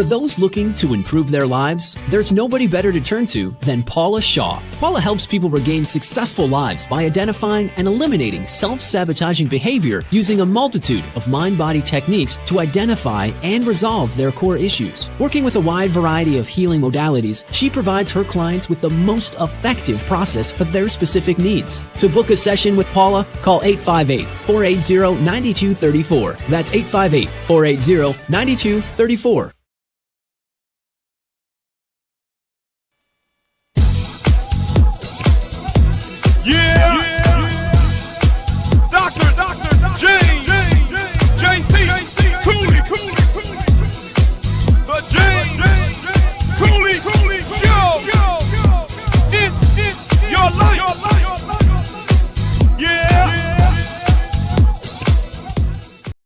For those looking to improve their lives, there's nobody better to turn to than Paula Shaw. Paula helps people regain successful lives by identifying and eliminating self-sabotaging behavior using a multitude of mind-body techniques to identify and resolve their core issues. Working with a wide variety of healing modalities, she provides her clients with the most effective process for their specific needs. To book a session with Paula, call 858-480-9234. That's 858-480-9234.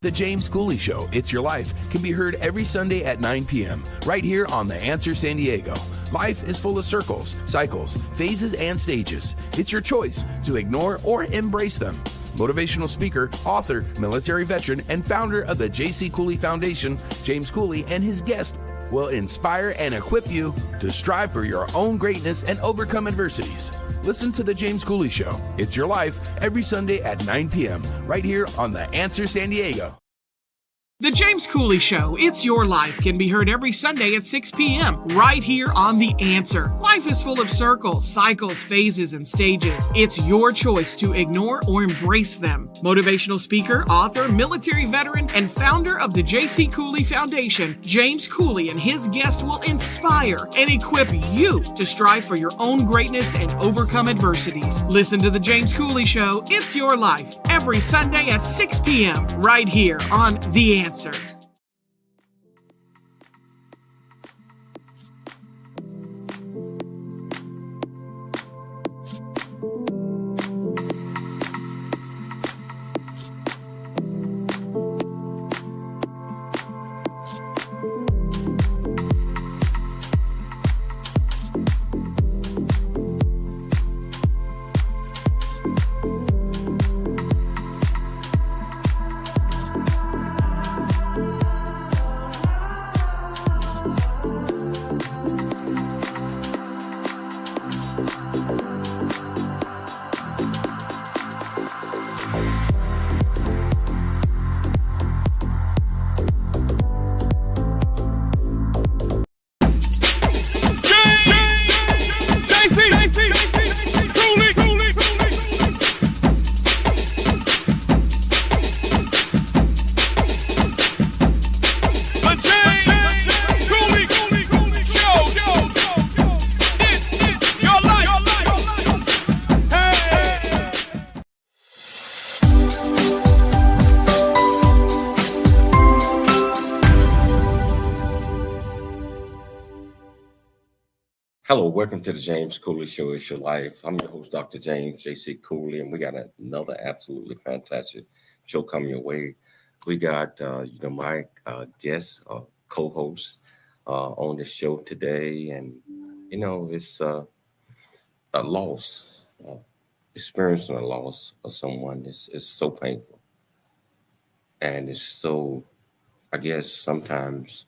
The James Cooley Show, It's Your Life, can be heard every Sunday at 9 p.m. right here on The Answer San Diego. Life is full of circles, cycles, phases, and stages. It's your choice to ignore or embrace them. Motivational speaker, author, military veteran, and founder of the J.C. Cooley Foundation, James Cooley and his guest will inspire and equip you to strive for your own greatness and overcome adversities. Listen to The James Cooley Show, It's Your Life, every Sunday at 9 p.m. right here on The Answer San Diego. The James Cooley Show, It's Your Life, can be heard every Sunday at 6 p.m. right here on The Answer. Life is full of circles, cycles, phases, and stages. It's your choice to ignore or embrace them. Motivational speaker, author, military veteran, and founder of the J.C. Cooley Foundation, James Cooley and his guest will inspire and equip you to strive for your own greatness and overcome adversities. Listen to The James Cooley Show, It's Your Life, every Sunday at 6 p.m. right here on The Answer. Hello, welcome to the James Cooley Show. It's your life. I'm your host, Dr. James J.C. Cooley, and we got another absolutely fantastic show coming your way. We got, my guest, co-host on the show today, and it's a loss, experiencing a loss of someone is so painful, and it's so, I guess, sometimes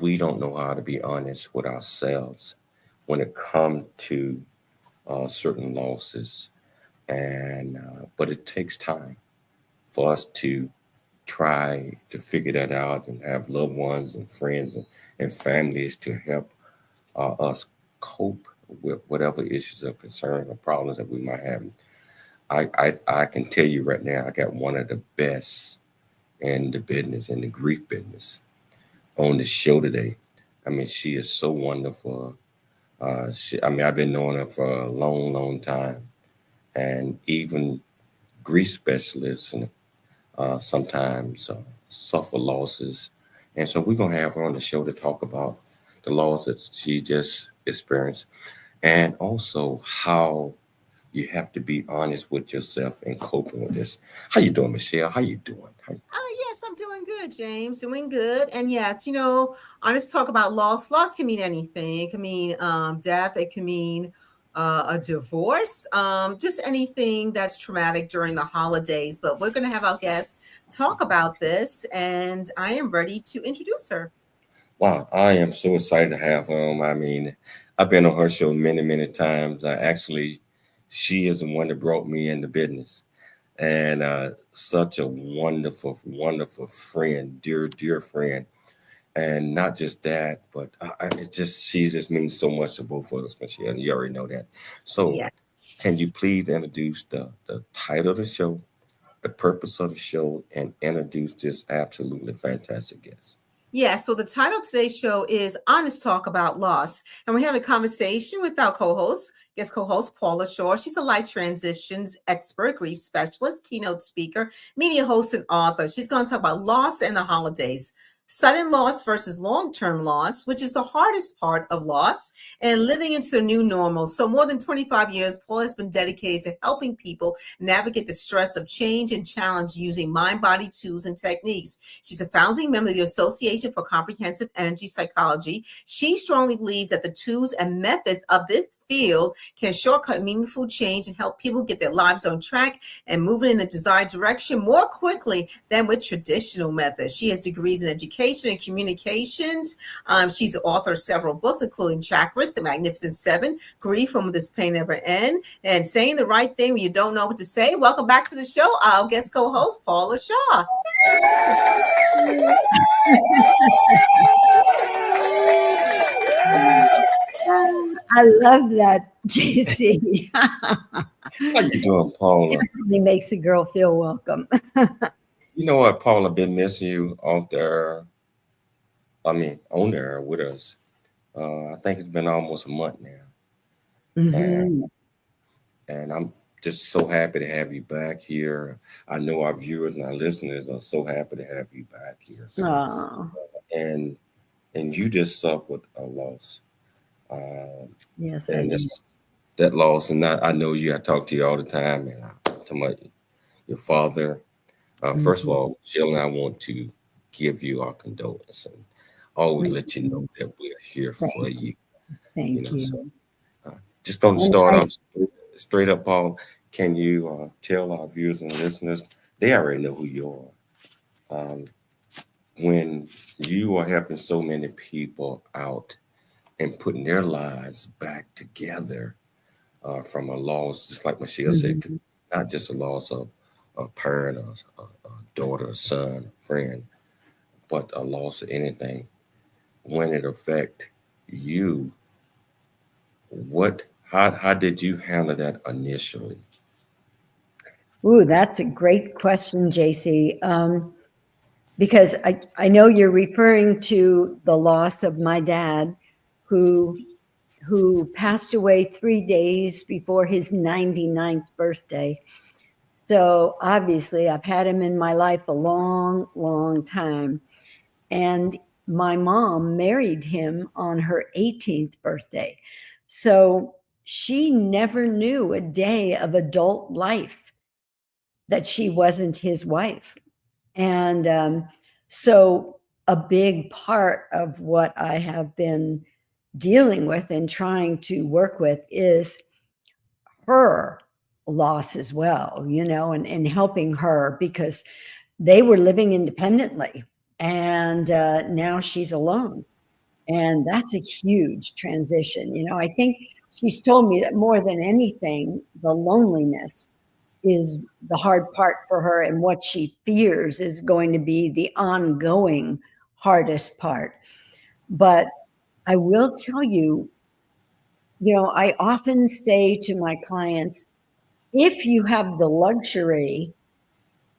we don't know how to be honest with ourselves when it comes to certain losses, and but it takes time for us to try to figure that out and have loved ones and friends and families to help us cope with whatever issues or concerns or problems that we might have. I can tell you right now, I got one of the best in the business, in the grief business, on the show today. I mean, she is so wonderful. I've been knowing her for a long, long time, and even grief specialists and sometimes suffer losses. And so we're gonna have her on the show to talk about the loss that she just experienced, and also how you have to be honest with yourself and coping with this. How you doing, Michelle? How you doing? Yes, I'm doing good, James. Doing good. And yes, honest talk about loss. Loss can mean anything. It can mean death. It can mean a divorce. Just anything that's traumatic during the holidays. But we're going to have our guests talk about this, and I am ready to introduce her. Wow, I am so excited to have her on. I mean, I've been on her show many, many times. She is the one that brought me into business, and such a wonderful, wonderful friend, dear friend. And not just that, but she just means so much to both of us, Michelle. You already know that. So, Yes. Can you please introduce the title of the show, the purpose of the show, and introduce this absolutely fantastic guest? Yeah, so the title of today's show is Honest Talk About Loss. And we're having a conversation with our guest co-host, Paula Shaw. She's a life transitions expert, grief specialist, keynote speaker, media host, and author. She's going to talk about loss and the holidays. Sudden loss versus long-term loss, which is the hardest part of loss, and living into the new normal. So more than 25 years, Paula has been dedicated to helping people navigate the stress of change and challenge using mind-body tools and techniques. She's a founding member of the Association for Comprehensive Energy Psychology. She strongly believes that the tools and methods of this field can shortcut meaningful change and help people get their lives on track and moving in the desired direction more quickly than with traditional methods. She has degrees in education and communications. She's the author of several books, including Chakras, The Magnificent Seven, Grief, When Will This Pain Never End, and Saying the Right Thing When You Don't Know What to Say. Welcome back to the show, our guest co-host, Paula Shaw. I love that, JC. How you doing, Paula? Definitely makes a girl feel welcome. You know what, Paula, been missing you off there. On there with us. I think it's been almost a month now. Mm-hmm. And I'm just so happy to have you back here. I know our viewers and our listeners are so happy to have you back here. And you just suffered a loss. Yes, and that loss, and I know you. I talk to you all the time, and I talk about your father. First of all, Jill and I want to give you our condolences and always let you know that we're here for you. Thank you. So, just going to start off straight up, Paul. Can you tell our viewers and listeners, they already know who you are. When you are helping so many people out and putting their lives back together from a loss, just like Michelle said, not just a loss of a parent, a daughter, a son, a friend, but a loss of anything. When it affect you, how did you handle that initially? Ooh, that's a great question, JC. Because I know you're referring to the loss of my dad, who passed away 3 days before his 99th birthday. So obviously I've had him in my life a long, long time. And my mom married him on her 18th birthday. So she never knew a day of adult life that she wasn't his wife. And so a big part of what I have been dealing with and trying to work with is her loss as well, and helping her, because they were living independently, and now she's alone. And that's a huge transition. I think she's told me that more than anything, the loneliness is the hard part for her, and what she fears is going to be the ongoing hardest part. But I will tell you, I often say to my clients, if you have the luxury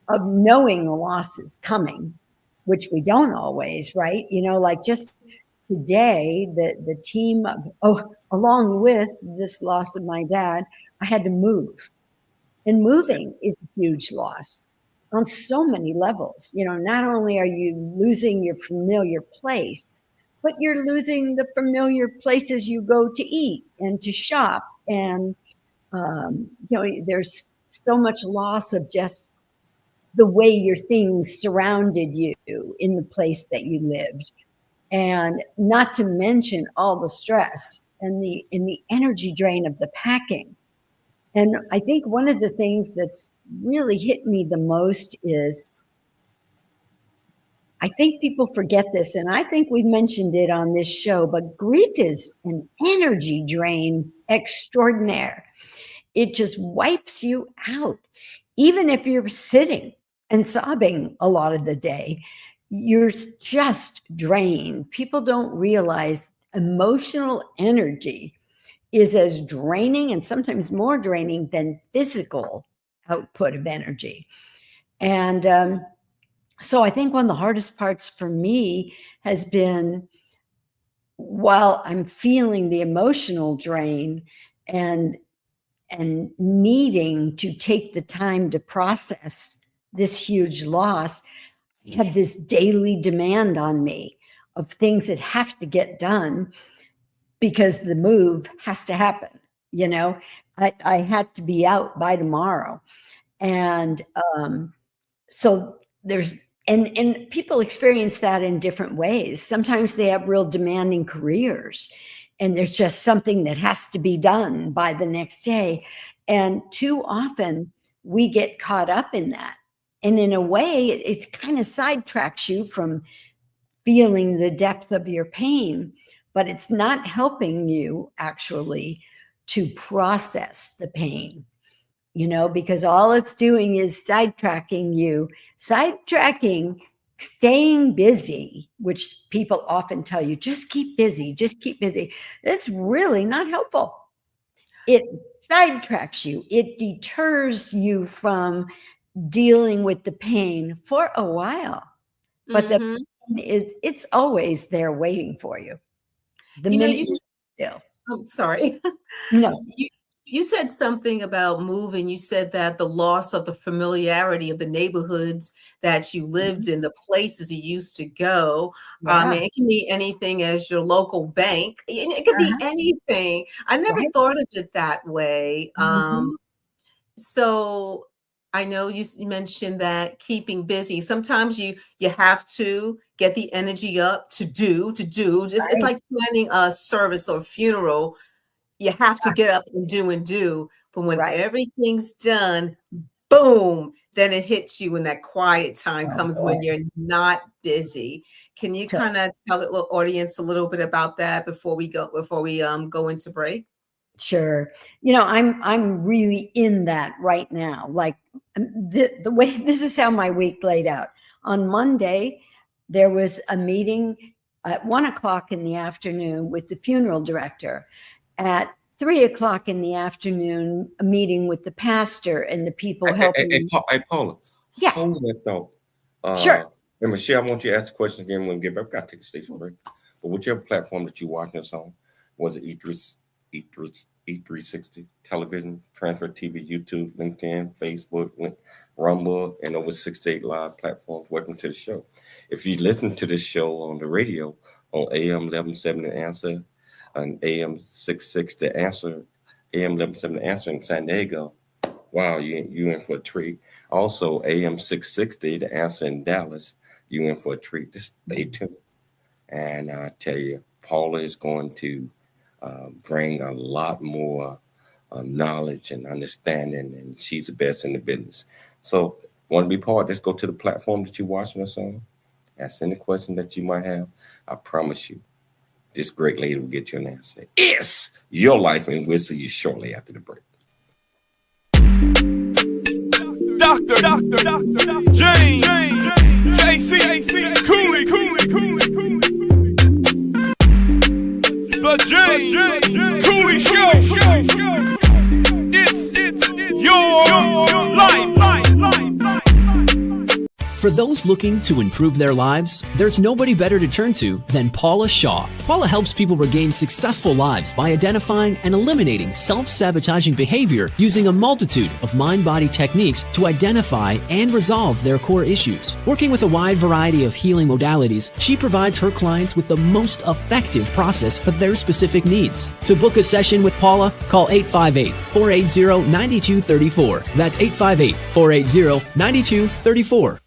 of knowing the loss is coming, which we don't always, right? Like just today, the team, along with this loss of my dad, I had to move. And moving is a huge loss on so many levels. Not only are you losing your familiar place, but you're losing the familiar places you go to eat and to shop. And, there's so much loss of just the way your things surrounded you in the place that you lived. And not to mention all the stress and the energy drain of the packing. And I think one of the things that's really hit me the most is, I think people forget this, and I think we've mentioned it on this show, but grief is an energy drain extraordinaire. It just wipes you out. Even if you're sitting and sobbing a lot of the day, you're just drained. People don't realize emotional energy is as draining, and sometimes more draining, than physical output of energy. And so I think one of the hardest parts for me has been, while I'm feeling the emotional drain and needing to take the time to process this huge loss, I have this daily demand on me of things that have to get done, because the move has to happen. I had to be out by tomorrow. And so there's, and people experience that in different ways. Sometimes they have real demanding careers, and there's just something that has to be done by the next day. And too often we get caught up in that. And in a way, it kind of sidetracks you from feeling the depth of your pain, but it's not helping you actually to process the pain, because all it's doing is sidetracking you, staying busy, which people often tell you, just keep busy, just keep busy. That's really not helpful. It sidetracks you. It deters you from dealing with the pain for a while. But the pain it's always there waiting for you. The minute you still. I'm sorry. No. You said something about moving. You said that the loss of the familiarity of the neighborhoods that you lived in, the places you used to go. Yeah. It can be anything as your local bank. It could be anything. I never thought of it that way. So I know you mentioned that keeping busy. Sometimes you have to get the energy up to do. Just it's like planning a service or funeral. You have to get up and do. But when everything's done, boom, then it hits you when that quiet time comes, when you're not busy. Can you kind of tell the little audience a little bit about that before we go into break? Sure. I'm really in that right now. Like the way, this is how my week laid out. On Monday, there was a meeting at 1:00 in the afternoon with the funeral director. At 3:00 in the afternoon, a meeting with the pastor and the people helping. Hey, Paula. Yeah. Hold that thought. Sure. And Michelle, I want you to ask the question again when we get back. We've got to take a station break. But whichever platform that you're watching us on, was it Idris E360, television, transfer TV, YouTube, LinkedIn, Facebook, Rumble, and over 68 live platforms. Welcome to the show. If you listen to this show on the radio on AM 1170 The Answer and AM 660 The Answer, AM 1170 The Answer in San Diego, wow, you in for a treat. Also, AM 660 The Answer in Dallas, you in for a treat. Just stay tuned. And I tell you, Paula is going to bring a lot more knowledge and understanding, and she's the best in the business. So, want to be part? Just go to the platform that you're watching us on. Ask any question that you might have. I promise you, this great lady will get you an answer. It's your life, and we'll see you shortly after the break. Doctor James, JC, Cooley, the James Cooley Show. It's your life. For those looking to improve their lives, there's nobody better to turn to than Paula Shaw. Paula helps people regain successful lives by identifying and eliminating self-sabotaging behavior using a multitude of mind-body techniques to identify and resolve their core issues. Working with a wide variety of healing modalities, she provides her clients with the most effective process for their specific needs. To book a session with Paula, call 858-480-9234. That's 858-480-9234.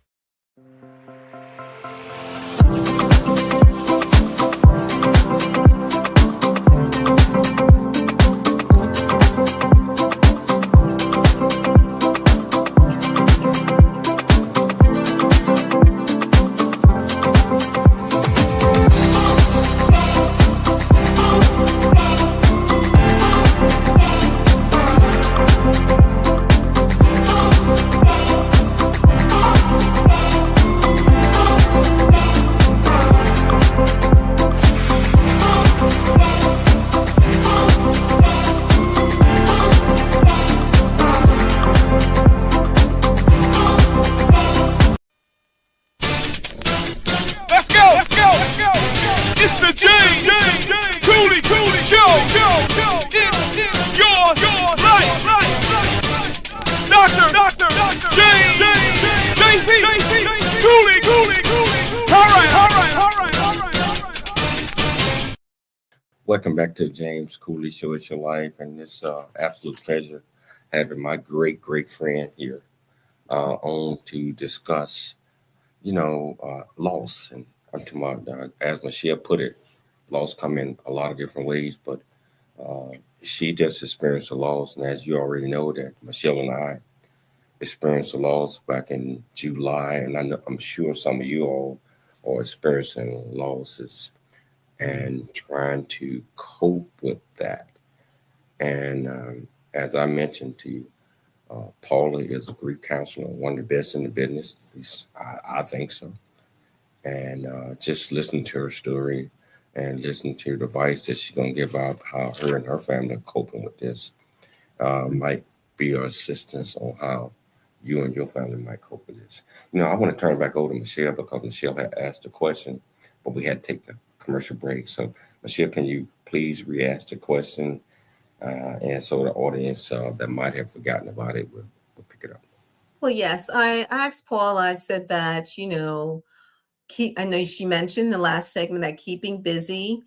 It's the James Cooley Show. It's your life. Dr. James JC Cooley. All right. Welcome back to the James Cooley Show. It's your life, and it's absolute pleasure having my great friend here on to discuss, loss. And as Michelle put it, loss come in a lot of different ways, but she just experienced a loss. And as you already know, that Michelle and I experienced a loss back in July, and I'm sure some of you all are experiencing losses and trying to cope with that. And as I mentioned to you, Paula is a grief counselor, one of the best in the business. At least I think so. And just listen to her story and listen to the advice that she's going to give out how her and her family are coping with this might be your assistance on how you and your family might cope with this. I want to turn it back over to Michelle because Michelle had asked a question, but we had to take the commercial break. So, Michelle, can you please re-ask the question? And so the audience that might have forgotten about it will pick it up. Well, yes, I asked Paula, I said that, I know she mentioned in the last segment that keeping busy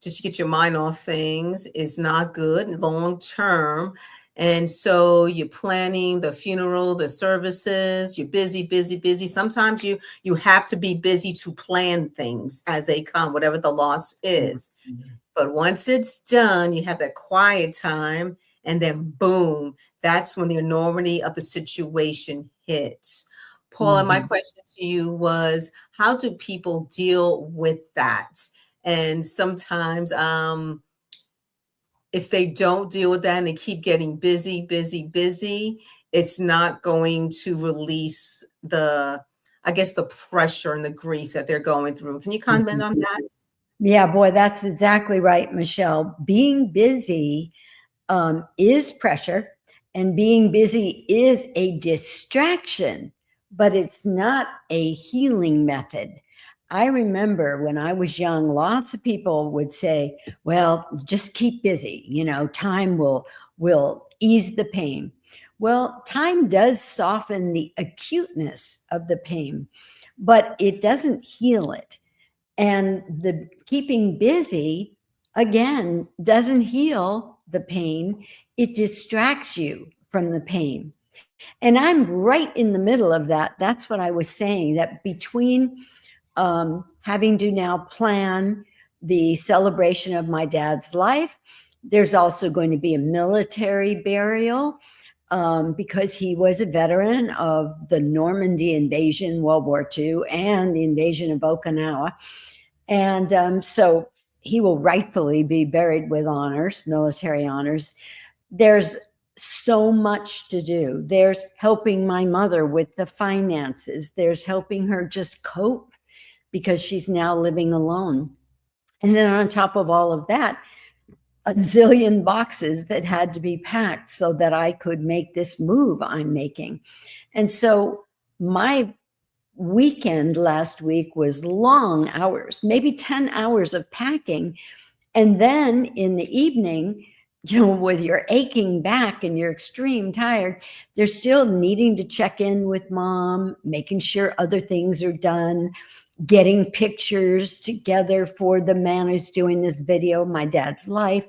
just to get your mind off things is not good long term. And so you're planning the funeral, the services, you're busy. Sometimes you have to be busy to plan things as they come, whatever the loss is. Mm-hmm. But once it's done, you have that quiet time, and then boom, that's when the enormity of the situation hits. Paula, my question to you was, how do people deal with that? And sometimes if they don't deal with that and they keep getting busy, it's not going to release the pressure and the grief that they're going through. Can you comment on that? Yeah, boy, that's exactly right, Michelle. Being busy is pressure, and being busy is a distraction, but it's not a healing method. I remember when I was young, lots of people would say, well, just keep busy, time will ease the pain. Well, time does soften the acuteness of the pain, but it doesn't heal it. And the keeping busy, again, doesn't heal the pain. It distracts you from the pain. And I'm right in the middle of that. That's what I was saying, that between having to now plan the celebration of my dad's life, there's also going to be a military burial because he was a veteran of the Normandy invasion, World War II, and the invasion of Okinawa. And so he will rightfully be buried with honors, military honors. There's so much to do. There's helping my mother with the finances. There's helping her just cope because she's now living alone. And then on top of all of that, a zillion boxes that had to be packed so that I could make this move I'm making. And so my weekend last week was long hours, maybe 10 hours of packing. And then in the evening, with your aching back and you're extreme tired, they're still needing to check in with mom, making sure other things are done, getting pictures together for the man who's doing this video, my dad's life.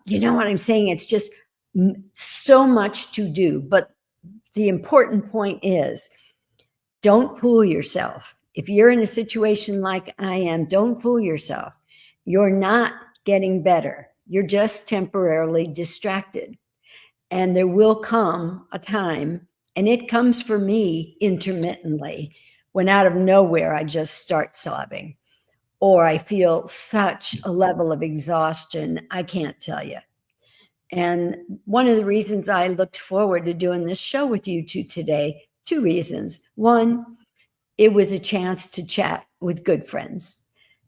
You know what I'm saying? It's just so much to do. But the important point is, don't fool yourself. If you're in a situation like I am, don't fool yourself. You're not getting better. You're just temporarily distracted. And there will come a time, and it comes for me intermittently, when out of nowhere I just start sobbing, or I feel such a level of exhaustion, I can't tell you. And one of the reasons I looked forward to doing this show with you two today, 2 reasons. One, it was a chance to chat with good friends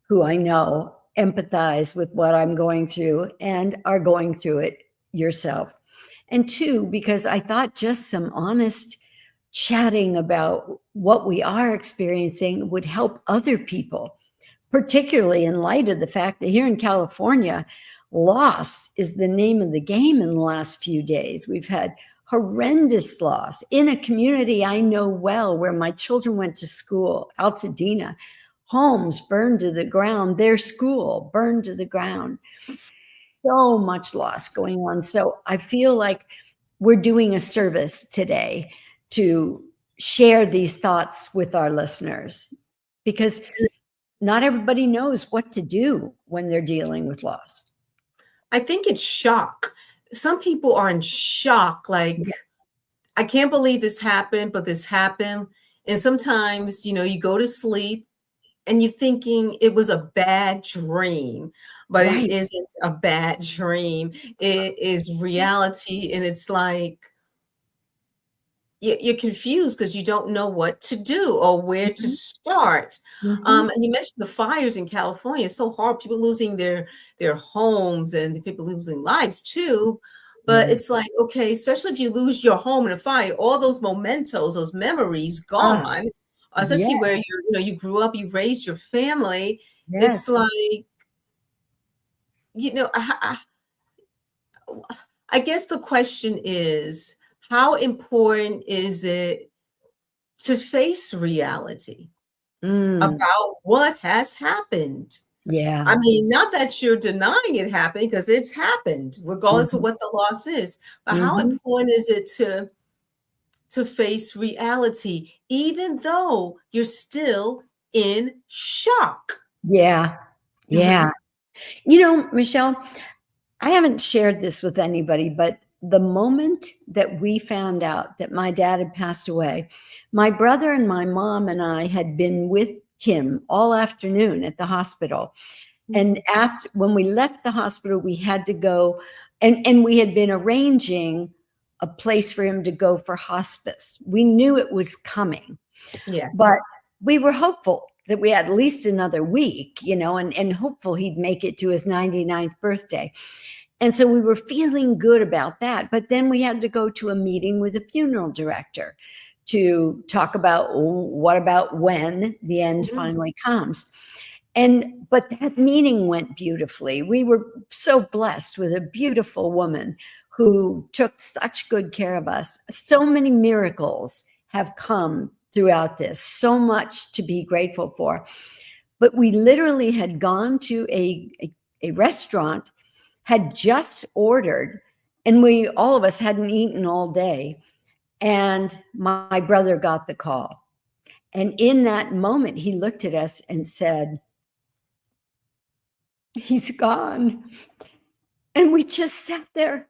who I know empathize with what I'm going through and are going through it yourself. And 2, because I thought just some honest chatting about what we are experiencing would help other people, particularly in light of the fact that here in California, loss is the name of the game in the last few days. We've had horrendous loss in a community I know well, where my children went to school, Altadena. Homes burned to the ground, their school burned to the ground. So much loss going on. So I feel like we're doing a service today to share these thoughts with our listeners, because not everybody knows what to do when they're dealing with loss. I think it's shock. Some people are in shock, like, I can't believe this happened, but this happened. And sometimes, you go to sleep and you're thinking it was a bad dream, but right. It isn't a bad dream. It is reality. And it's like, you're confused because you don't know what to do or where to start. And you mentioned the fires in California. It's so hard. People losing their homes and people losing lives too. But it's like, okay, especially if you lose your home in a fire, all those mementos, those memories gone, especially where you grew up, you raised your family. It's like, I guess the question is, how important is it to face reality about what has happened? Yeah. I mean, not that you're denying it happened, because it's happened, regardless of what the loss is. But how important is it to face reality, even though you're still in shock? Yeah. Michelle, I haven't shared this with anybody, but the moment that we found out that my dad had passed away, my brother and my mom and I had been with him all afternoon at the hospital. And when we left the hospital, we had to go, and we had been arranging a place for him to go for hospice. We knew it was coming. Yes. But we were hopeful that we had at least another week, and hopeful he'd make it to his 99th birthday. And so we were feeling good about that. But then we had to go to a meeting with a funeral director to talk about what about when the end finally comes. But that meeting went beautifully. We were so blessed with a beautiful woman who took such good care of us. So many miracles have come throughout this, so much to be grateful for. But we literally had gone to a restaurant, had just ordered, and all of us hadn't eaten all day. And my brother got the call. And in that moment, he looked at us and said, "He's gone." And we just sat there.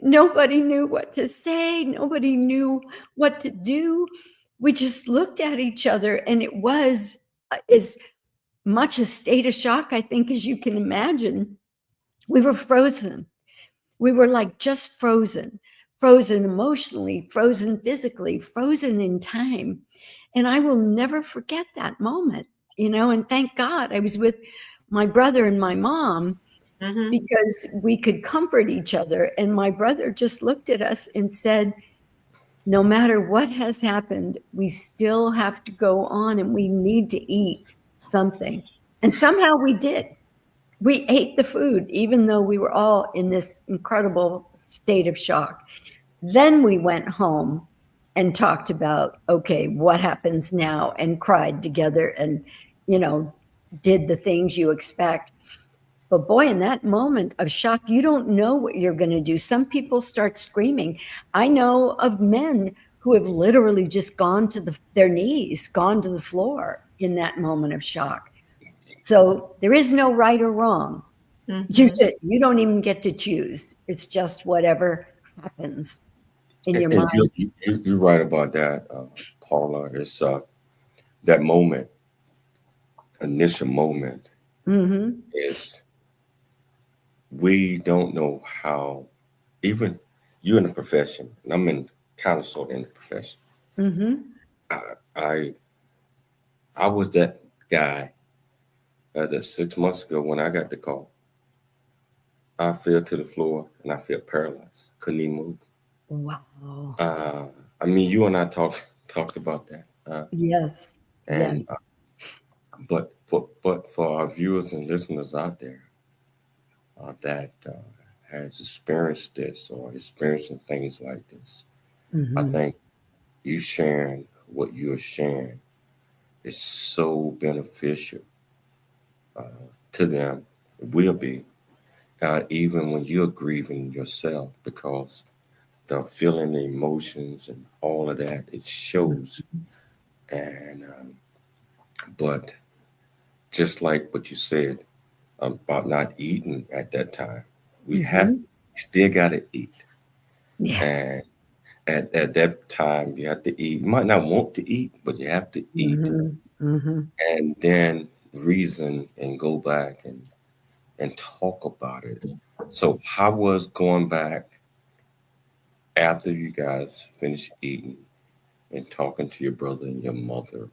Nobody knew what to say. Nobody knew what to do. We just looked at each other, and it was as much a state of shock, I think, as you can imagine. We were frozen. We were like just frozen emotionally, frozen physically, frozen in time. And I will never forget that moment, and thank God I was with my brother and my mom, because we could comfort each other. And my brother just looked at us and said, "No matter what has happened, we still have to go on, and we need to eat something." And somehow we did. We ate the food, even though we were all in this incredible state of shock. Then we went home and talked about, okay, what happens now, and cried together and, did the things you expect. But boy, in that moment of shock, you don't know what you're going to do. Some people start screaming. I know of men who have literally just gone to their knees, gone to the floor in that moment of shock. So there is no right or wrong. You don't even get to choose. It's just whatever happens in your mind. You're right about that, Paula. It's that moment, initial moment, is we don't know how. Even you in the profession, and I'm in kind of sort of in the profession. I was that guy. That 6 months ago when I got the call, I fell to the floor and I felt paralyzed. Couldn't even move. Wow. I mean, you and I talked about that. Yes. And yes. But for our viewers and listeners out there that has experienced this or experiencing things like this, I think you sharing what you're sharing is so beneficial to them. It will be, even when you're grieving yourself, because the feeling, the emotions, and all of that, it shows. And but just like what you said about not eating at that time, we still got to eat. And at that time, you have to eat. You might not want to eat, but you have to eat. And then reason and go back and talk about it. So how was going back after you guys finished eating and talking to your brother and your mother?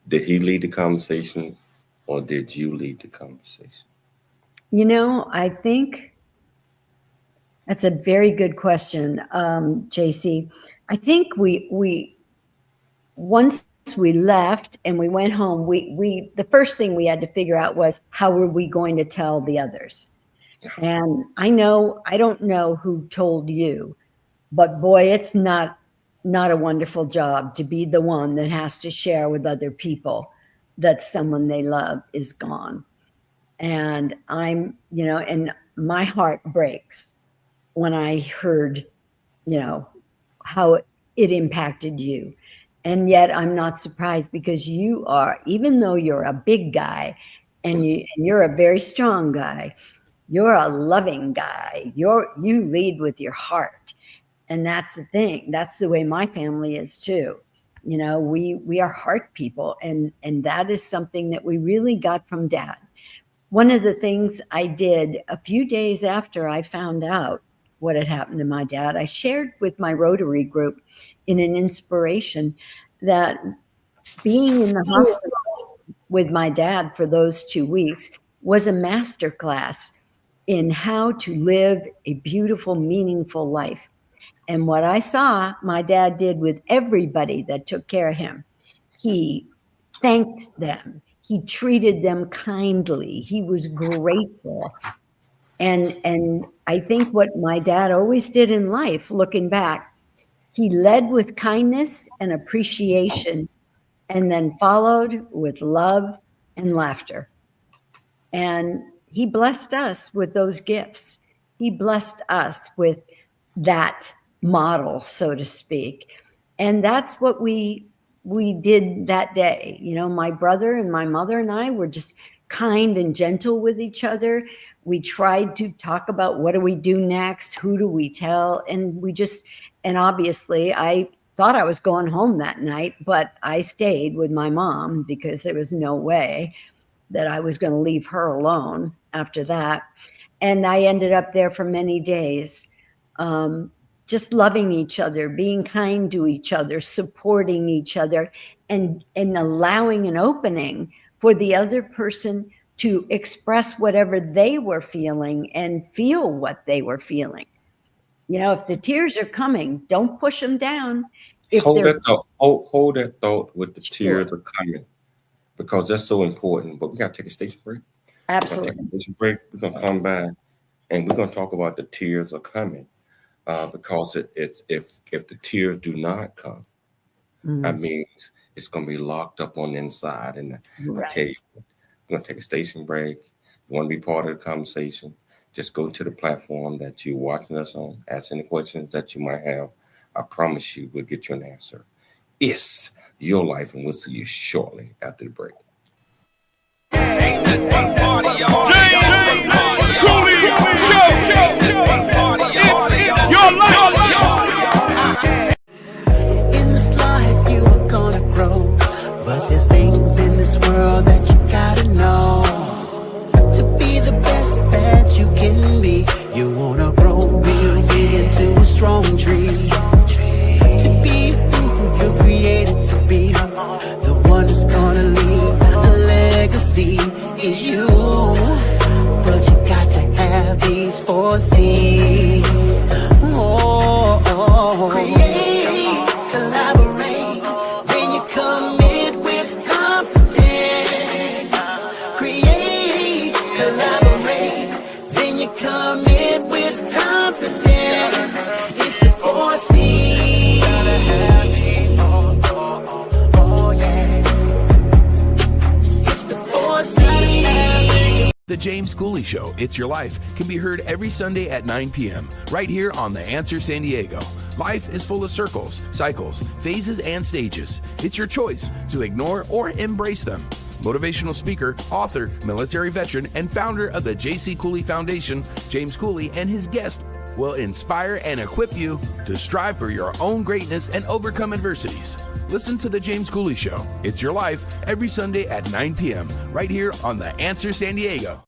Did he lead the conversation or did you lead the conversation? I think that's a very good question, JC. I think we once we left and we went home, we the first thing we had to figure out was, how were we going to tell the others? And I don't know who told you, but boy, it's not a wonderful job to be the one that has to share with other people that someone they love is gone. And and my heart breaks when I heard, how it impacted you. And yet I'm not surprised, because you are, even though you're a big guy and you're a very strong guy, you're a loving guy. You lead with your heart. And that's the thing. That's the way my family is too. We are heart people. And that is something that we really got from Dad. One of the things I did a few days after I found out what had happened to my dad, I shared with my Rotary group in an inspiration that being in the hospital with my dad for those 2 weeks was a masterclass in how to live a beautiful, meaningful life. And what I saw my dad did with everybody that took care of him, he thanked them. He treated them kindly. He was grateful. And I think what my dad always did in life, looking back, he led with kindness and appreciation, and then followed with love and laughter. And he blessed us with those gifts. He blessed us with that model, so to speak. And that's what we did that day. You know, my brother and my mother and I were just kind and gentle with each other. We tried to talk about what do we do next? Who do we tell? And obviously I thought I was going home that night, but I stayed with my mom because there was no way that I was going to leave her alone after that. And I ended up there for many days, just loving each other, being kind to each other, supporting each other, and allowing an opening for the other person to express whatever they were feeling and feel what they were feeling. You know, if the tears are coming, don't push them down. If Hold there's hold that thought with the Sure. tears are coming, because that's so important. But we got to take a station break. We're gonna take Absolutely. a station break. We're going to come back and we're going to talk about the tears are coming. Because it's if the tears do not come, that means it's going to be locked up on the inside. And I tell you, we're going to take a station break. You want to be part of the conversation, just go to the platform that you're watching us on, ask any questions that you might have. I promise you we'll get you an answer. It's your life, and we'll see you shortly after the break. In this life you are gonna grow, but there's things in this world that you gotta know. To be the best that you can be, you wanna grow real big into a strong tree. To be who you're created to be, the one who's gonna leave a legacy is you. But you got to have these 4 C's. Create, collaborate, then you commit with confidence. Create, collaborate, then you commit with confidence. It's the 4 C's. Oh yeah. It's the 4 C's. The James Cooley Show, It's Your Life, can be heard every Sunday at 9 p.m. right here on The Answer San Diego. Life is full of circles, cycles, phases, and stages. It's your choice to ignore or embrace them. Motivational speaker, author, military veteran, and founder of the J.C. Cooley Foundation, James Cooley and his guest will inspire and equip you to strive for your own greatness and overcome adversities. Listen to The James Cooley Show, It's Your Life, every Sunday at 9 p.m. right here on The Answer San Diego.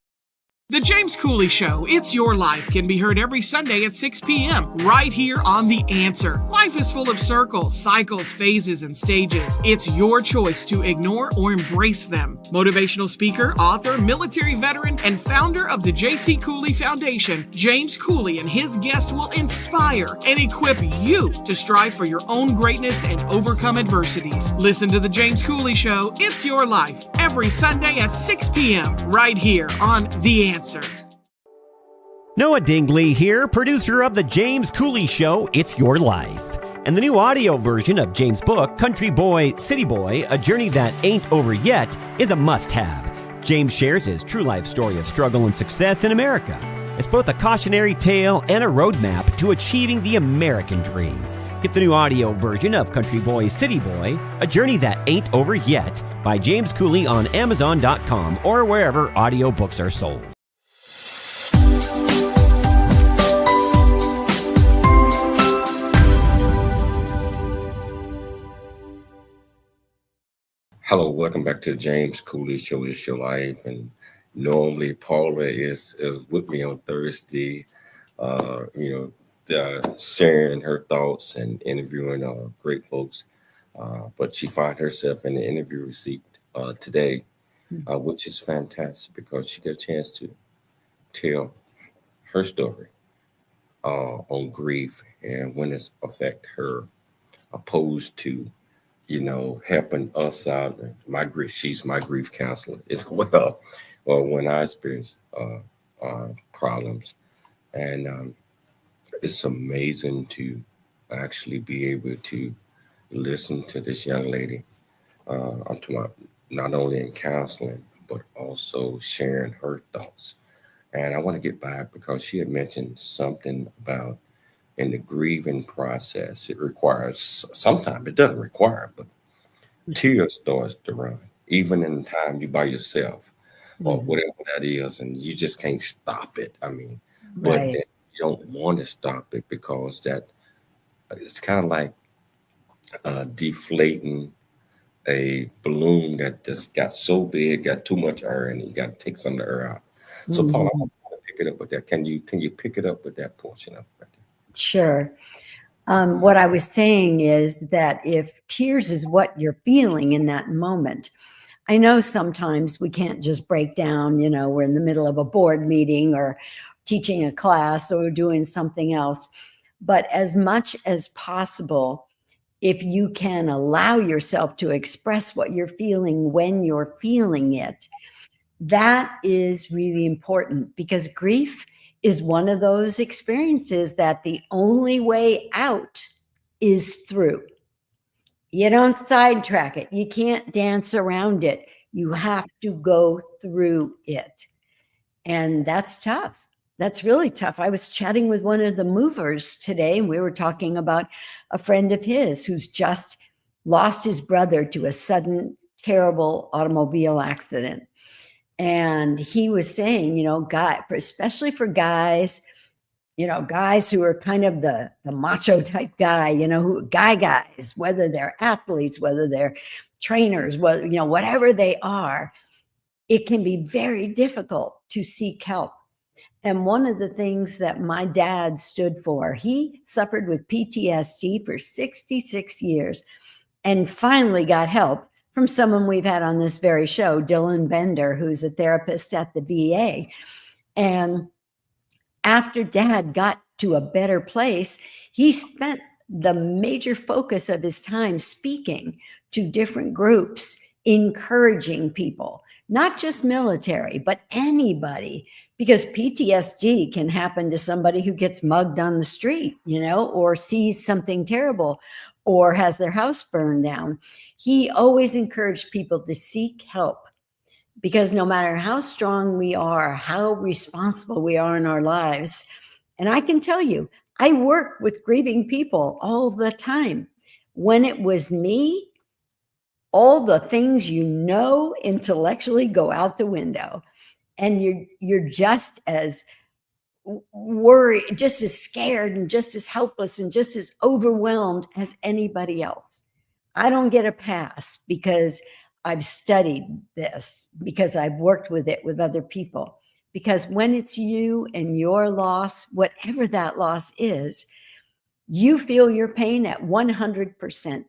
The James Cooley Show, It's Your Life, can be heard every Sunday at 6 p.m. right here on The Answer. Life is full of circles, cycles, phases, and stages. It's your choice to ignore or embrace them. Motivational speaker, author, military veteran, and founder of the J.C. Cooley Foundation, James Cooley and his guest will inspire and equip you to strive for your own greatness and overcome adversities. Listen to The James Cooley Show, It's Your Life, every Sunday at 6 p.m. right here on The Answer. Noah Dingley here, producer of The James Cooley Show, It's Your Life. And the new audio version of James' book, Country Boy, City Boy, A Journey That Ain't Over Yet, is a must-have. James shares his true life story of struggle and success in America. It's both a cautionary tale and a roadmap to achieving the American dream. Get the new audio version of Country Boy, City Boy, A Journey That Ain't Over Yet by James Cooley on Amazon.com or wherever audiobooks are sold. Hello, welcome back to the James Cooley Show, It's Your Life. And normally Paula is with me on Thursday, sharing her thoughts and interviewing great folks. But she found herself in the interview seat today, which is fantastic because she got a chance to tell her story on grief and when it's affect her, opposed to, helping us out. She's my grief counselor as well. Or when I experience problems, and it's amazing to actually be able to listen to this young lady. I'm talking about not only in counseling, but also sharing her thoughts. And I want to get back because she had mentioned something about in the grieving process, it requires, sometimes it doesn't require, but tears starts to run, even in the time you by yourself or whatever that is, and you just can't stop it. I mean, but Right. then you don't want to stop it because that it's kind of like deflating a balloon that just got so big, got too much air, and you got to take some of the air out. So, Paula, I want to pick it up with that. Can you pick it up with that portion of it? Sure. What I was saying is that if tears is what you're feeling in that moment, I know sometimes we can't just break down, we're in the middle of a board meeting or teaching a class or doing something else. But as much as possible, if you can allow yourself to express what you're feeling when you're feeling it, that is really important, because grief is one of those experiences that the only way out is through. You don't sidetrack it. You can't dance around it. You have to go through it. And that's tough. That's really tough. I was chatting with one of the movers today, and we were talking about a friend of his who's just lost his brother to a sudden, terrible automobile accident. And he was saying, especially for guys, guys who are kind of the macho type guy, guys, whether they're athletes, whether they're trainers, whatever they are, it can be very difficult to seek help. And one of the things that my dad stood for, he suffered with PTSD for 66 years and finally got help from someone we've had on this very show, Dylan Bender, who's a therapist at the VA. And after Dad got to a better place, he spent the major focus of his time speaking to different groups, encouraging people, not just military, but anybody, because PTSD can happen to somebody who gets mugged on the street, or sees something terrible or has their house burned down. He always encouraged people to seek help, because no matter how strong we are, how responsible we are in our lives, and I can tell you, I work with grieving people all the time. When it was me, all the things intellectually go out the window, and you're just as worried, just as scared, and just as helpless, and just as overwhelmed as anybody else. I don't get a pass because I've studied this, because I've worked with it with other people. Because when it's you and your loss, whatever that loss is, you feel your pain at 100%.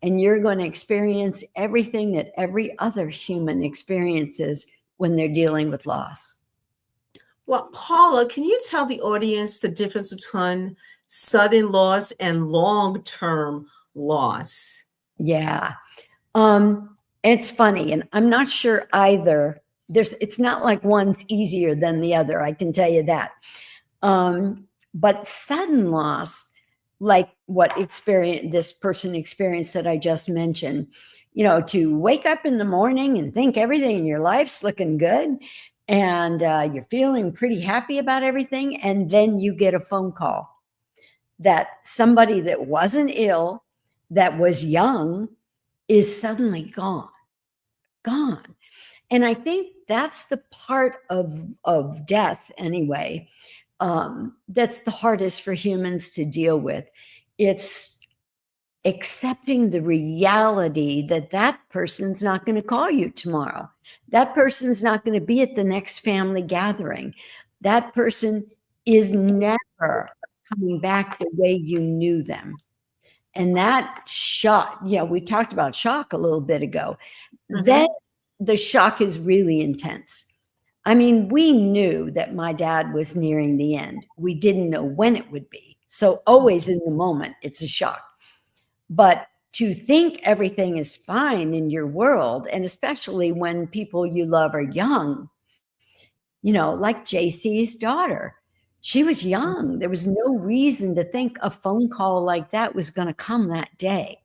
And you're going to experience everything that every other human experiences when they're dealing with loss. Well, Paula, can you tell the audience the difference between sudden loss and long-term loss? Yeah. It's funny, and I'm not sure either. It's not like one's easier than the other, I can tell you that. But sudden loss, like what this person experienced that I just mentioned, to wake up in the morning and think everything in your life's looking good, and you're feeling pretty happy about everything, and then you get a phone call that somebody that wasn't ill, that was young, is suddenly gone. And I think that's the part of death anyway, that's the hardest for humans to deal with. It's accepting the reality that person's not going to call you tomorrow. That person's not going to be at the next family gathering. That person is never coming back the way you knew them. And that shock, we talked about shock a little bit ago. Then the shock is really intense. I mean, we knew that my dad was nearing the end. We didn't know when it would be. So always in the moment, it's a shock. But to think everything is fine in your world, and especially when people you love are young, like JC's daughter, she was young. There was no reason to think a phone call like that was going to come that day.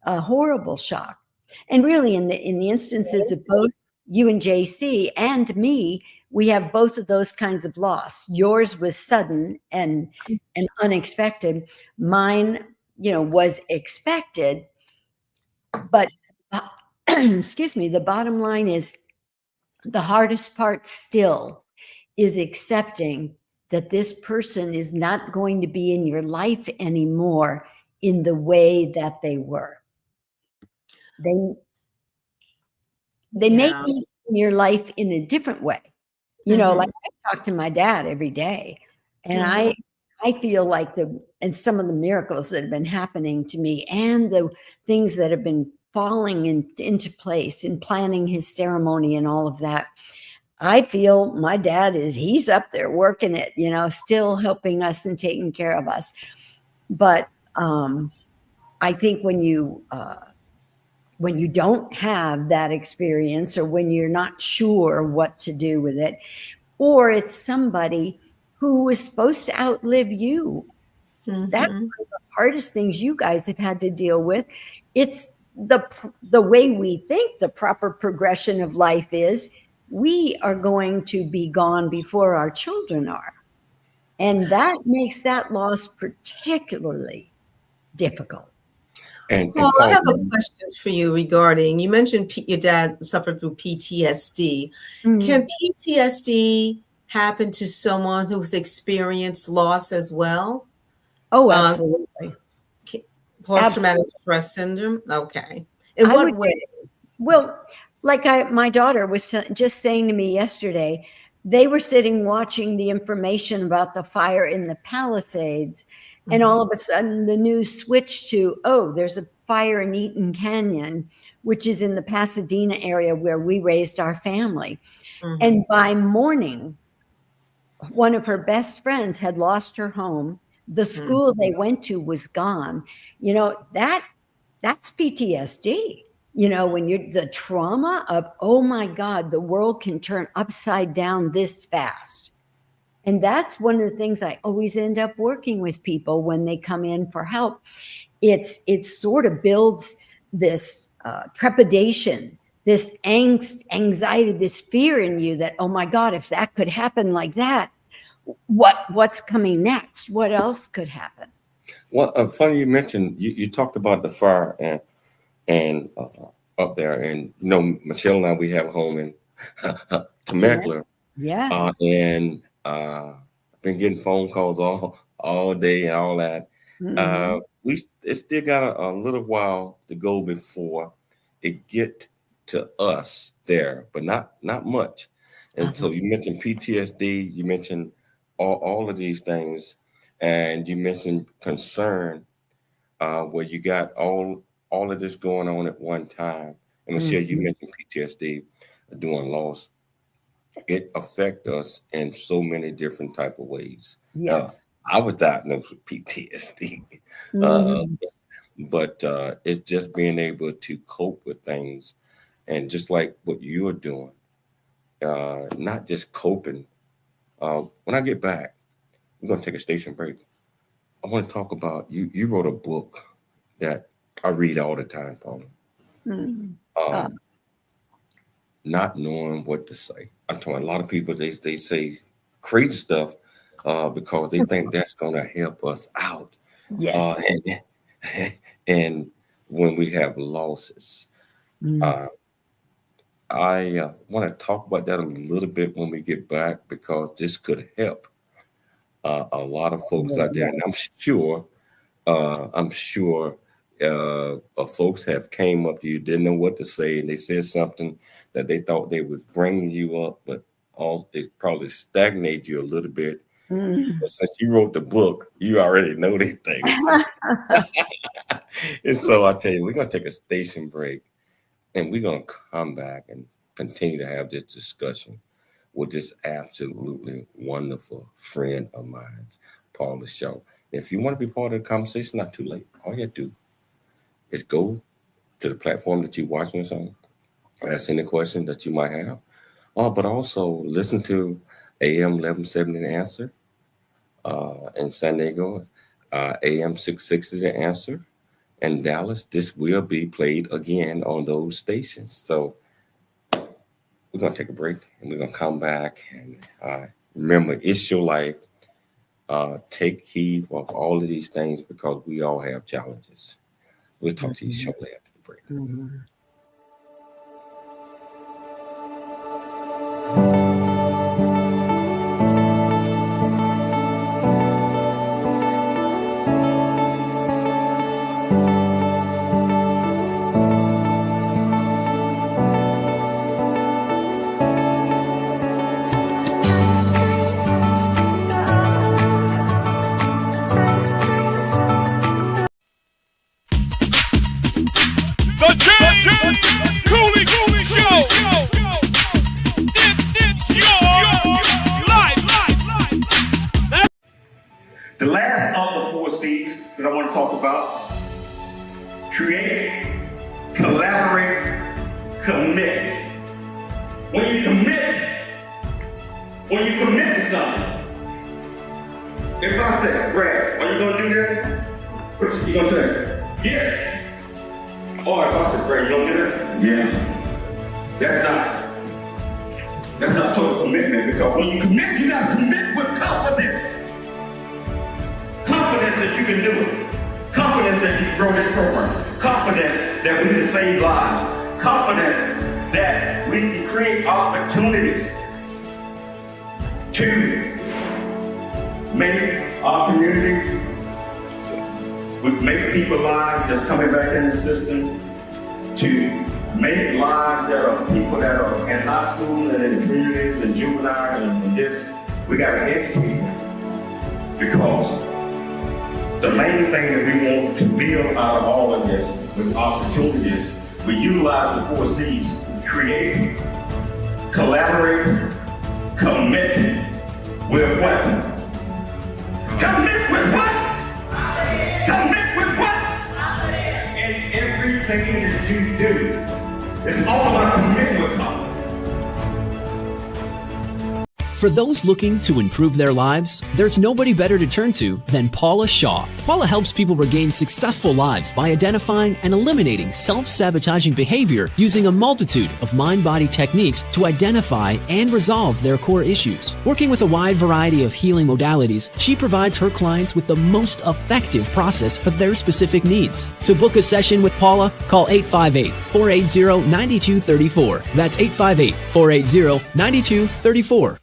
A horrible shock. And really, in the instances of both you and JC and me, we have both of those kinds of loss. Yours was sudden and unexpected. Mine, was expected. But excuse me, the bottom line is the hardest part still is accepting that this person is not going to be in your life anymore in the way that they were. They may be in your life in a different way. Like I talk to my dad every day, and I feel like and some of the miracles that have been happening to me and the things that have been falling into place in planning his ceremony and all of that, I feel my dad he's up there working it, still helping us and taking care of us. But I think when you don't have that experience, or when you're not sure what to do with it, or it's somebody who was supposed to outlive you, that's one of the hardest things you guys have had to deal with. It's the way we think the proper progression of life is. We are going to be gone before our children are. And that makes that loss particularly difficult. Well, I have a question for you regarding, you mentioned your dad suffered through PTSD. Can PTSD happen to someone who's experienced loss as well? Oh, absolutely. Post-traumatic stress syndrome? Okay. In what way? Well, like my daughter was just saying to me yesterday, they were sitting watching the information about the fire in the Palisades. And all of a sudden the news switched to, there's a fire in Eaton Canyon, which is in the Pasadena area where we raised our family. And by morning, one of her best friends had lost her home. The school they went to was gone. That's PTSD. When you're the trauma of, oh my God, the world can turn upside down this fast. And that's one of the things I always end up working with people when they come in for help. It sort of builds this trepidation, this angst, anxiety, this fear in you that, oh my God, if that could happen like that, what's coming next? What else could happen? Well, funny you mentioned, you talked about the fire and up there, and Michelle and I, we have a home in Temecula. Yeah. And I've been getting phone calls all day and all that. It's still got a little while to go before it get to us there, but not much. And so you mentioned PTSD, you mentioned all of these things, and you mentioned concern, where you got all of this going on at one time. And Michelle, you mentioned PTSD, doing loss. It affects us in so many different type of ways. Yes. I was diagnosed with PTSD, but it's just being able to cope with things, and just like what you're doing, not just coping. When I get back, we're going to take a station break. I want to talk about, you wrote a book that I read all the time, Paula. Not knowing what to say. I'm talking, a lot of people, they say crazy stuff because they think that's going to help us out. Yes. And when we have losses, I want to talk about that a little bit when we get back, because this could help a lot of folks out there. And I'm sure folks have came up to you, didn't know what to say, and they said something that they thought they was bringing you up, but it probably stagnated you a little bit. But since you wrote the book, you already know these things. And so I tell you, we're going to take a station break, and we're going to come back and continue to have this discussion with this absolutely wonderful friend of mine, Paula Shaw. If you want to be part of the conversation, not too late. All you have to do is go to the platform that you're watching us on, ask any question that you might have, but also listen to AM 1170 The Answer in San Diego, AM 660 The Answer in Dallas. This will be played again on those stations. So we're going to take a break and we're going to come back. And remember, it's your life. Take heed of all of these things because we all have challenges. We'll talk to you shortly after the break. Mhm. The James Cooley Show. It's your life. The last of the 4 C's that I want to talk about: create, collaborate, commit. When you commit to something, if I say, Brad, are you going to do that? What you going to say? Yes. Or if I say, Brad, you going to do that? Yeah. That's not total commitment, because when you commit, you got to commit with confidence. Confidence that you can do it. Confidence that you can grow this program. Confidence that we can save lives. Confidence that we can create opportunities to make our communities, make people's lives that's coming back in the system, to make lives that are people that are in high school and in the communities and juvenile and this. We got to educate them, because the main thing that we want to build out of all of this with opportunities, we utilize the 4 C's: create, collaborate, commit. With what? Commit with what? Commit with what? And everything that you do is all about committing with confidence. For those looking to improve their lives, there's nobody better to turn to than Paula Shaw. Paula helps people regain successful lives by identifying and eliminating self-sabotaging behavior using a multitude of mind-body techniques to identify and resolve their core issues. Working with a wide variety of healing modalities, she provides her clients with the most effective process for their specific needs. To book a session with Paula, call 858-480-9234. That's 858-480-9234.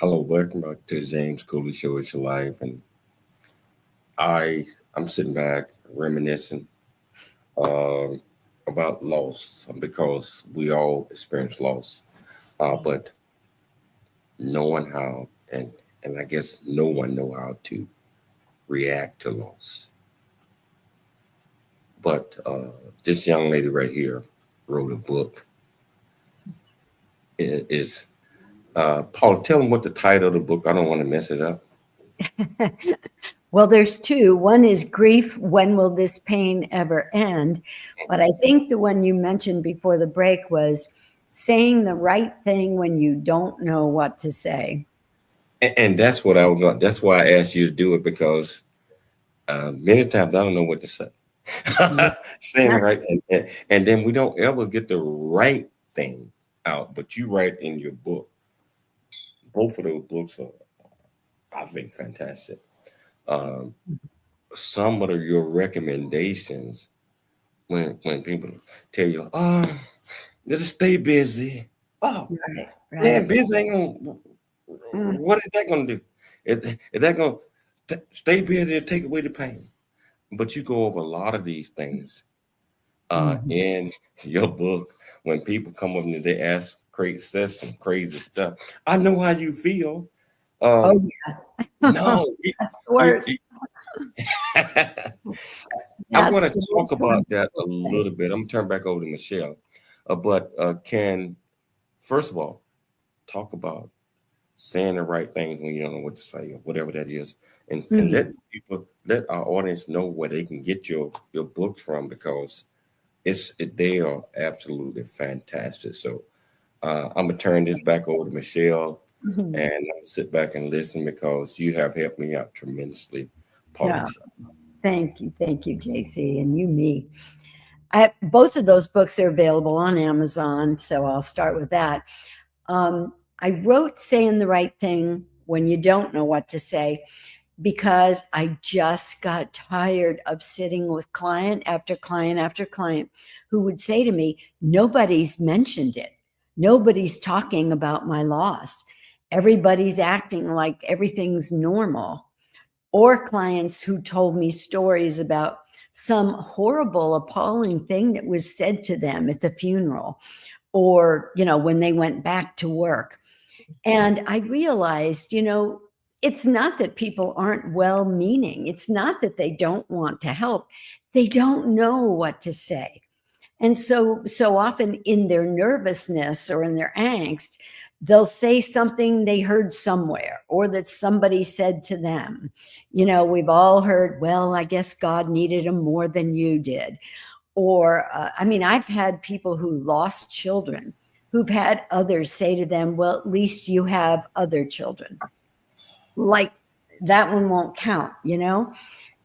Hello, welcome back to the James Cooley Show. It's your life, and I'm sitting back reminiscing about loss, because we all experience loss, but knowing how, and I guess no one know how to react to loss. But this young lady right here wrote a book. It is Paul, tell them what the title of the book. I don't want to mess it up. Well, there's 2. One is Grief, When Will This Pain Ever End? But I think the one you mentioned before the break was Saying the Right Thing When You Don't Know What to Say. And that's what I was going. That's why I asked you to do it, because many times I don't know what to say. Saying the right thing. And then we don't ever get the right thing out. But you write in your book. Both of those books are, I think, fantastic. Some of your recommendations, when people tell you, just stay busy. Oh, Right. man, busy ain't gonna What is that going to do? Is that going to stay busy and take away the pain? But you go over a lot of these things in your book. When people come up and they ask, says some crazy stuff. I know how you feel. Oh yeah. No, That's the worst. I want to talk about that a little bit. I'm going to turn back over to Michelle. But can, first of all, talk about saying the right things when you don't know what to say or whatever that is. And let our audience know where they can get your books from, because they are absolutely fantastic. So I'm going to turn this back over to Michelle and I'm going to sit back and listen, because you have helped me out tremendously, Paula. Yeah. Thank you, JC, and me. Both of those books are available on Amazon, so I'll start with that. I wrote Saying the Right Thing When You Don't Know What to Say because I just got tired of sitting with client after client after client who would say to me, nobody's mentioned it. Nobody's talking about my loss. Everybody's acting like everything's normal. Or clients who told me stories about some horrible, appalling thing that was said to them at the funeral, or, when they went back to work. And I realized, it's not that people aren't well-meaning. It's not that they don't want to help. They don't know what to say. And so often in their nervousness or in their angst, they'll say something they heard somewhere or that somebody said to them. We've all heard, well, I guess God needed them more than you did. Or, I've had people who lost children who've had others say to them, well, at least you have other children. Like that one won't count,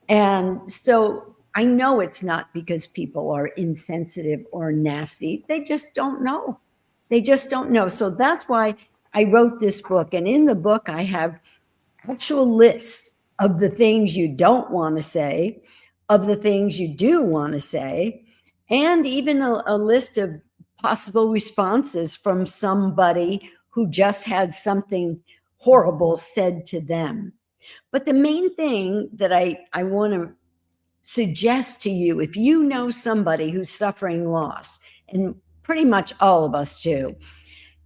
And so I know it's not because people are insensitive or nasty. They just don't know. So that's why I wrote this book. And in the book, I have actual lists of the things you don't want to say, of the things you do want to say, and even a list of possible responses from somebody who just had something horrible said to them. But the main thing that I want to suggest to you, if you know somebody who's suffering loss, and pretty much all of us do,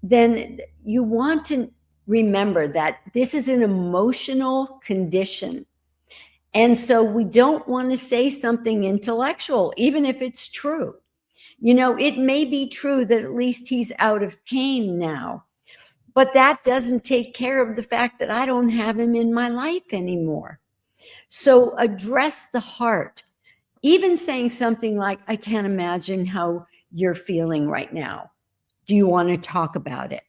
then you want to remember that this is an emotional condition. And so we don't want to say something intellectual, even if it's true. It may be true that at least he's out of pain now, but that doesn't take care of the fact that I don't have him in my life anymore. So address the heart. Even saying something like, I can't imagine how you're feeling right now. Do you want to talk about it?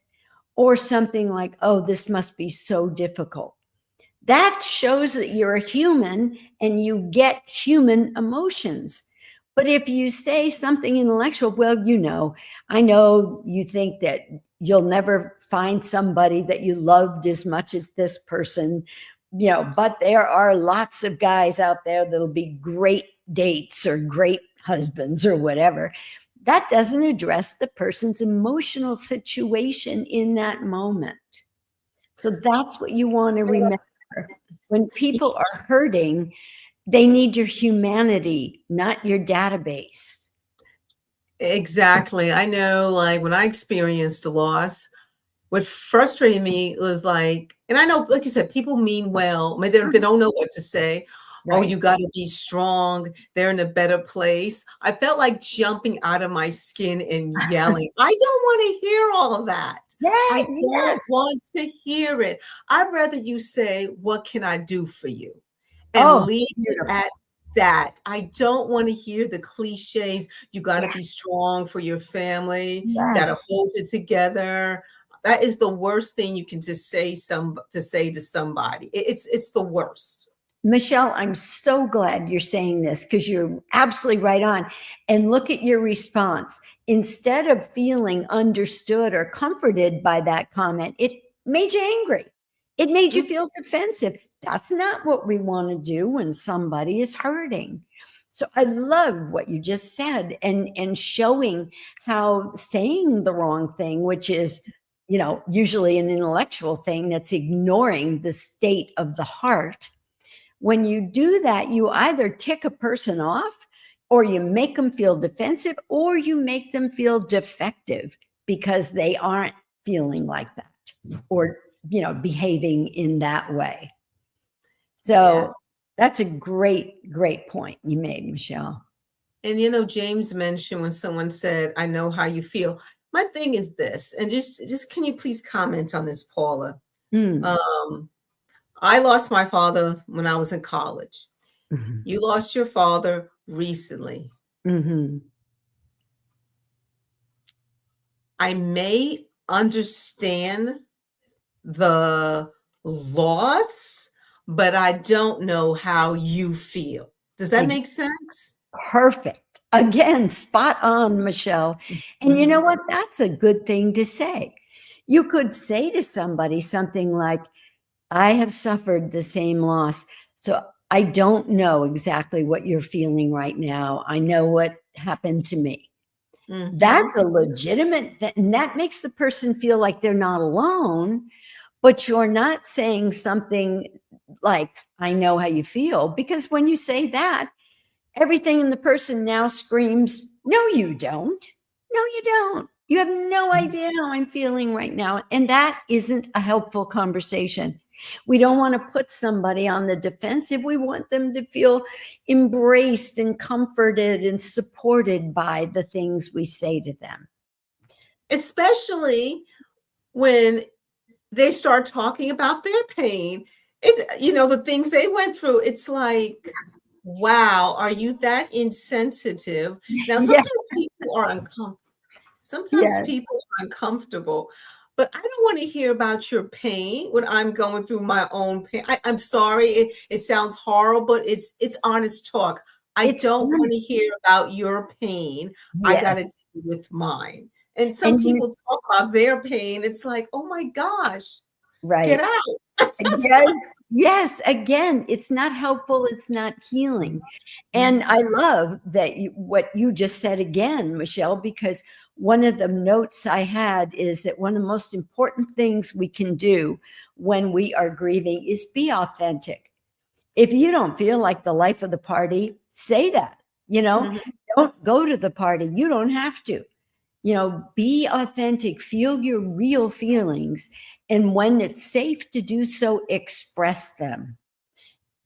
Or something like, oh, this must be so difficult. That shows that you're a human and you get human emotions. But if you say something intellectual, well, I know you think that you'll never find somebody that you loved as much as this person, but there are lots of guys out there that'll be great dates or great husbands or whatever. That doesn't address the person's emotional situation in that moment. So that's what you want to remember. When people are hurting, they need your humanity, not your database. Exactly. I know, like when I experienced a loss, what frustrated me was like, and I know, like you said, people mean well, maybe they don't know what to say. Right. Oh, you got to be strong. They're in a better place. I felt like jumping out of my skin and yelling. I don't want to hear all of that. I don't want to hear it. I'd rather you say, what can I do for you? And leave it at that. I don't want to hear the cliches. You got to be strong for your family. Got to hold it together. That is the worst thing you can just say to somebody. It's the worst. Michelle, I'm so glad you're saying this because you're absolutely right on. And look at your response. Instead of feeling understood or comforted by that comment, it made you angry. It made you feel defensive. That's not what we want to do when somebody is hurting. So I love what you just said and showing how saying the wrong thing, which is usually an intellectual thing that's ignoring the state of the heart. When you do that, you either tick a person off, or you make them feel defensive, or you make them feel defective because they aren't feeling like that or, behaving in that way. So that's a great, great point you made, Michelle. And, James mentioned when someone said, I know how you feel. My thing is this, and just can you please comment on this, Paula? I lost my father when I was in college. Mm-hmm. You lost your father recently. Mm-hmm. I may understand the loss, but I don't know how you feel. Does that make sense? Perfect. Again, spot on, Michelle. And you know what? That's a good thing to say. You could say to somebody something like, I have suffered the same loss, so I don't know exactly what you're feeling right now. I know what happened to me. Mm-hmm. That's a legitimate, and that makes the person feel like they're not alone, but you're not saying something like, I know how you feel, because when you say that, everything in the person now screams, no, you don't. No, you don't. You have no idea how I'm feeling right now. And that isn't a helpful conversation. We don't want to put somebody on the defensive. We want them to feel embraced and comforted and supported by the things we say to them. Especially when they start talking about their pain, the things they went through. It's like, wow, are you that insensitive? Now, sometimes people are uncomfortable. Sometimes people are uncomfortable, but I don't want to hear about your pain when I'm going through my own pain. I'm sorry, it sounds horrible, but it's honest talk. I don't want to hear about your pain. I got to deal with mine. And some people talk about their pain. It's like, oh my gosh, get out. Yes. Again, it's not helpful. It's not healing. And I love that what you just said again, Michelle, because one of the notes I had is that one of the most important things we can do when we are grieving is be authentic. If you don't feel like the life of the party, say that. Don't go to the party. You don't have to. Be authentic, feel your real feelings. And when it's safe to do so, express them.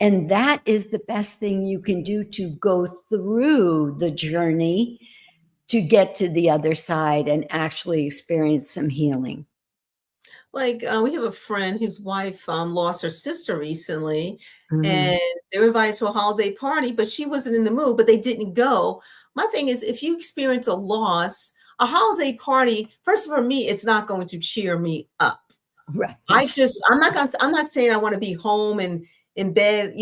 And that is the best thing you can do to go through the journey to get to the other side and actually experience some healing. Like we have a friend whose wife lost her sister recently, and they were invited to a holiday party, but she wasn't in the mood, but they didn't go. My thing is, if you experience a loss, a holiday party, first for me, it's not going to cheer me up. Right. I'm not saying I want to be home and in bed,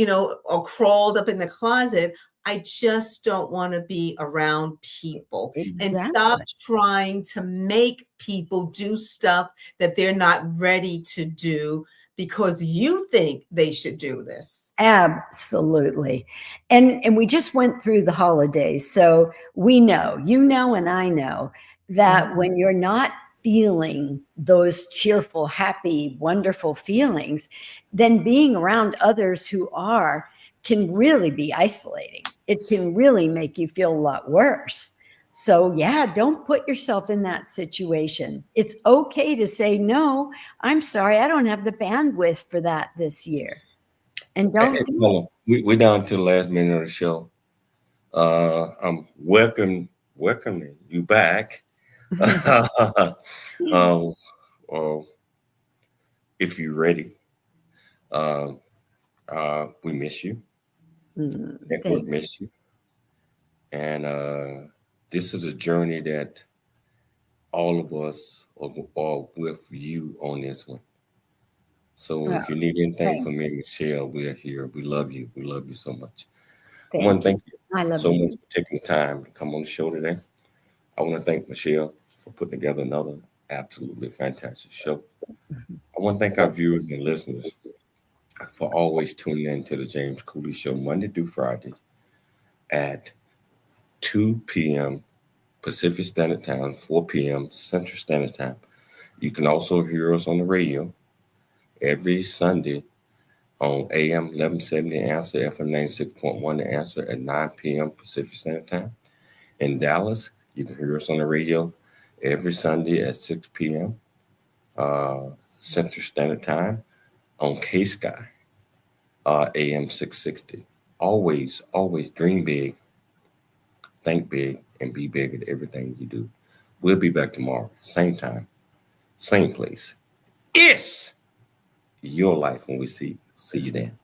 or crawled up in the closet. I just don't want to be around people. And stop trying to make people do stuff that they're not ready to do because you think they should do this. Absolutely. And we just went through the holidays. So we know, and I know that when you're not feeling those cheerful, happy, wonderful feelings, then being around others who are can really be isolating. It can really make you feel a lot worse. So don't put yourself in that situation. It's okay to say, no, I'm sorry, I don't have the bandwidth for that this year. And don't. We're down to the last minute of the show. I'm welcoming you back. If you're ready, we miss you. Network miss you. And this is a journey that all of us are with you on this one. So if you need anything from me, Michelle, we're here. We love you. We love you so much. I want to thank you so much for taking the time to come on the show today. I want to thank Michelle for putting together another absolutely fantastic show. I want to thank our viewers and listeners for always tuning in to the James Cooley Show Monday through Friday at 2 p.m. Pacific Standard Time, 4 p.m. Central Standard Time. You can also hear us on the radio every Sunday on AM 1170 Answer, FM 96.1 The Answer at 9 p.m. Pacific Standard Time. In Dallas, you can hear us on the radio every Sunday at 6 p.m. Central Standard Time on K-Sky, AM 660. Always, always dream big, think big, and be big at everything you do. We'll be back tomorrow, same time, same place. It's your life when we see you then.